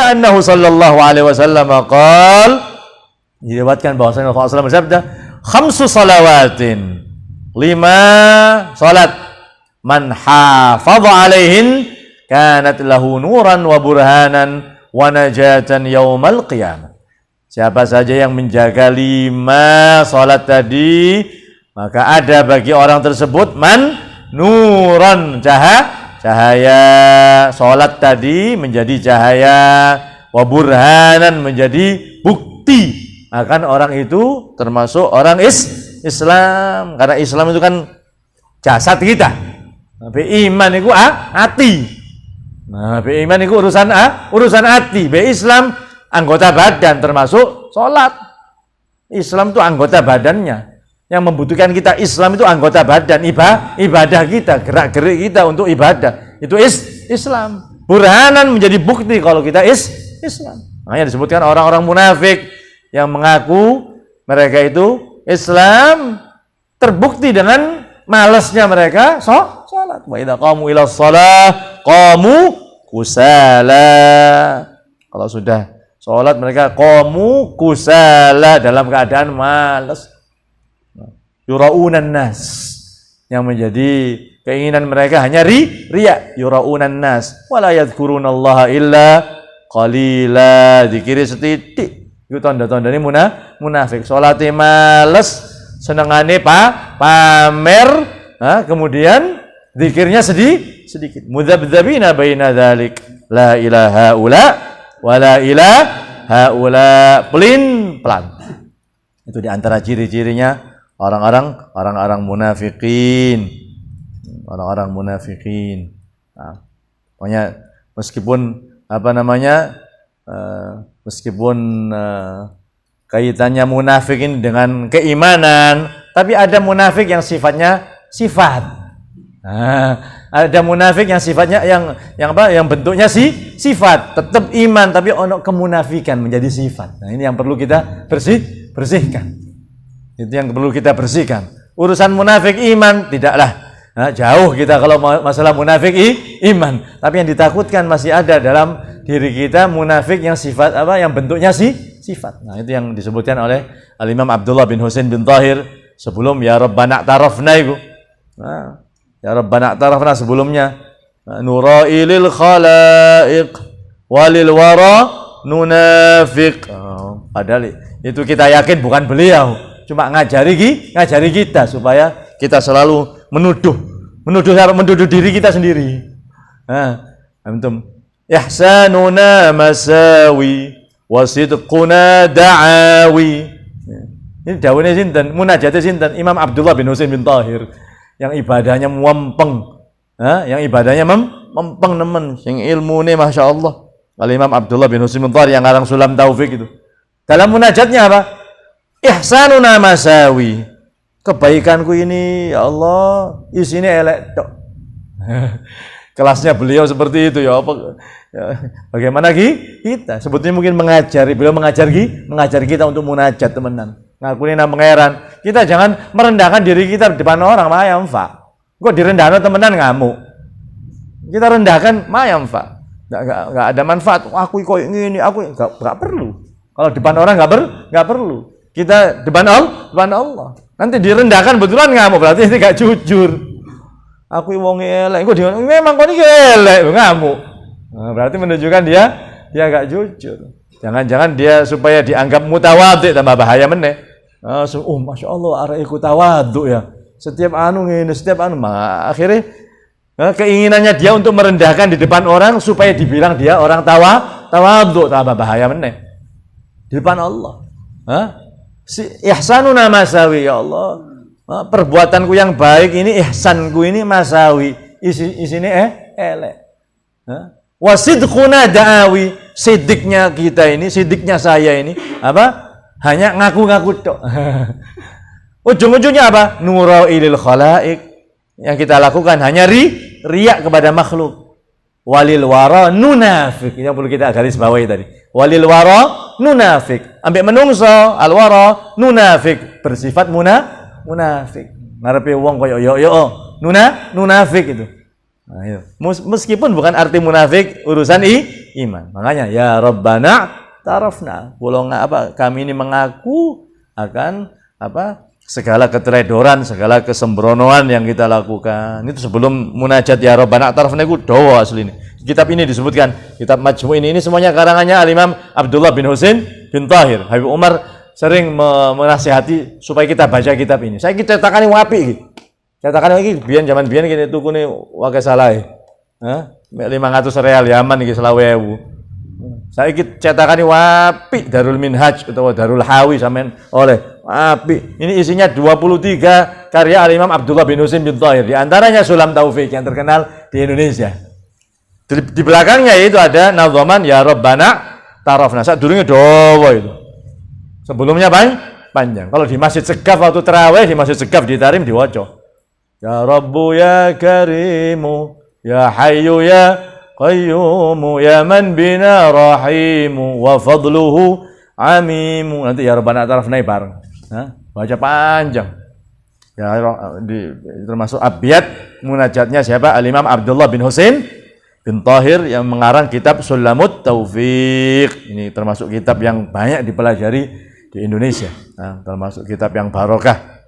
Sahihnya annahu sallallahu alaihi wasallam qala, diriwayatkan bahwasanya Rasulullah SAW bersabda, khamsu salawatin, 5 salat, man hafadha alaihin kanat lahu nuran wa burhanan wa najatan yaumal qiyamah. Siapa saja yang menjaga 5 salat tadi, maka ada bagi orang tersebut man nuran, cahaya. Salat tadi menjadi cahaya, wa burhanan menjadi bukti akan orang itu termasuk orang Islam. Karena Islam itu kan jasad kita, tapi iman itu hati. Nah, iman itu urusan hati. Islam anggota badan termasuk sholat. Islam itu anggota badannya. Yang membutuhkan kita Islam itu anggota badan, ibadah kita, gerak-gerik kita untuk ibadah. Itu Islam. Burhanan menjadi bukti kalau kita Islam. Makanya disebutkan orang-orang munafik yang mengaku mereka itu Islam, terbukti dengan malasnya mereka sholat. Wa idza qamu ila shalah qamu kusala. Kalau sudah sholat mereka qamu kusala, dalam keadaan malas. Yuraunan nas, yang menjadi keinginan mereka hanya riya. Yuraunan nas wala yadhkurunallaha illa qalila, zikir setitik. Itu tanda-tanda ini munafik. Sholatnya males, senengane pamer, kemudian zikirnya sedikit. Mudzabdzabina baina dzalik, la ilaha ula wa la ilaha ula, pelin-pelan. Itu diantara ciri-cirinya orang-orang munafikin. Orang-orang munafikin. Nah, pokoknya meskipun meskipun kaitannya munafik ini dengan keimanan, tapi ada munafik yang sifatnya sifat. Nah, ada munafik yang sifatnya yang bentuknya sifat, tetap iman tapi ono kemunafikan menjadi sifat. Nah, ini yang perlu kita bersihkan. Itu yang perlu kita bersihkan. Urusan munafik iman tidaklah jauh kita kalau masalah munafik iman, tapi yang ditakutkan masih ada dalam diri kita munafik yang sifat yang bentuknya sifat. Nah, itu yang disebutkan oleh Al-Imam Abdullah bin Husain bin Tahir sebelum ya Rabbana tarafna itu. Nah, ya Rabbana tarafna sebelumnya nurailil khalaiq walil wara nunafiq. Padahal itu kita yakin bukan beliau, cuma ngajari kita supaya kita selalu menuduh diri kita sendiri. Antum ihsanuna masawi wasidquna da'awi. Ini dawuhnya sinten? Munajatnya sinten? Imam Abdullah bin Husain bin Tahir yang ibadahnya mempeng. Yang ibadahnya mempeng nemen, sing ilmune masyaallah. Al Imam Abdullah bin Husain bin Tahir yang ngarang Sulam Taufik itu. Dalam munajatnya apa? Ihsanuna masawi. Kebaikanku ini ya Allah isinya elek tok. Kelasnya beliau seperti itu ya apa? Bagaimana kita? Sebetulnya mungkin beliau mengajar kita untuk munajat temenan. Ngakuni nama pangeran. Kita jangan merendahkan diri kita di depan orang, mayam fa. Kok direndahkan temenan ngamuk. Kita rendahkan mayam fa. Enggak ada manfaat. Aku kok ini, aku enggak perlu. Kalau depan orang enggak perlu. Kita depan Allah. Nanti direndahkan betulan ngamuk, berarti ini enggak jujur. Aku wong elek, kok memang kok iki elek, ngamuk. Nah, berarti menunjukkan dia enggak jujur. Jangan-jangan dia supaya dianggap mutawadhi tambah bahaya meneh. Masya Allah, arek iku tawadhu ya. Setiap akhirnya keinginannya dia untuk merendahkan di depan orang supaya dibilang dia orang tawadhu tambah bahaya meneh. Di depan Allah. Ihsanuna masawi ya Allah. Perbuatanku yang baik ini, ihsanku ini masawi, isinya elek. Wasidquna da'awi, sidiknya kita ini, sidiknya saya ini apa? Hanya ngaku-ngaku tok. Ujung-ujungnya apa? Nurailil khalaiq. Yang kita lakukan hanya riak kepada makhluk. Walil wara nunafik. Ini yang perlu kita garis bawahi tadi. Walil wara nunafik. Ambek menungso al wara nunafik, bersifat munafik. Ngarepe wong koyo yo munafik itu. Nah, itu. Meskipun bukan arti munafik urusan iman. Makanya ya Rabbana tarafna. Kami ini mengaku akan segala keteledoran, segala kesembronoan yang kita lakukan. Itu sebelum munajat ya Rabbana tarafna itu dawa asli ini. Kitab ini disebutkan, kitab Majmu' ini semuanya karangannya Al-Imam Abdullah bin Husain bin Tahir. Habib Umar sering menasihati supaya kita baca kitab ini. Saya cetakan ini wapi gitu. Cetakan ini zaman biyen gini tukune wakai salah. 500 real Yaman iki 20.000. Saiki cetakan ini wapi Darul Minhaj atau Darul Hawi sampean oleh wapi. Ini isinya 23 karya Al-Imam Abdullah bin Husain bin Tahir. Di antaranya Sulam Taufik yang terkenal di Indonesia. Di belakangnya itu ada nadhaman ya Rabbana tarafna. Sadurunge dawa itu. Sebelumnya panjang. Kalau di Masjid Segaf waktu tarawih di Masjid Segaf di Tarim diwaca. Ya Rabbu ya Karimu ya Hayyu ya Qayyumu ya man bina rahimu wa fadluhu amimu. Nanti ya Rabbana tarafna bareng. Baca panjang. Ya termasuk abiyat munajatnya siapa? Al-Imam Abdullah bin Husain bin Tahir yang mengarang kitab Sulamut Taufik. Ini termasuk kitab yang banyak dipelajari di Indonesia. Termasuk kitab yang barokah.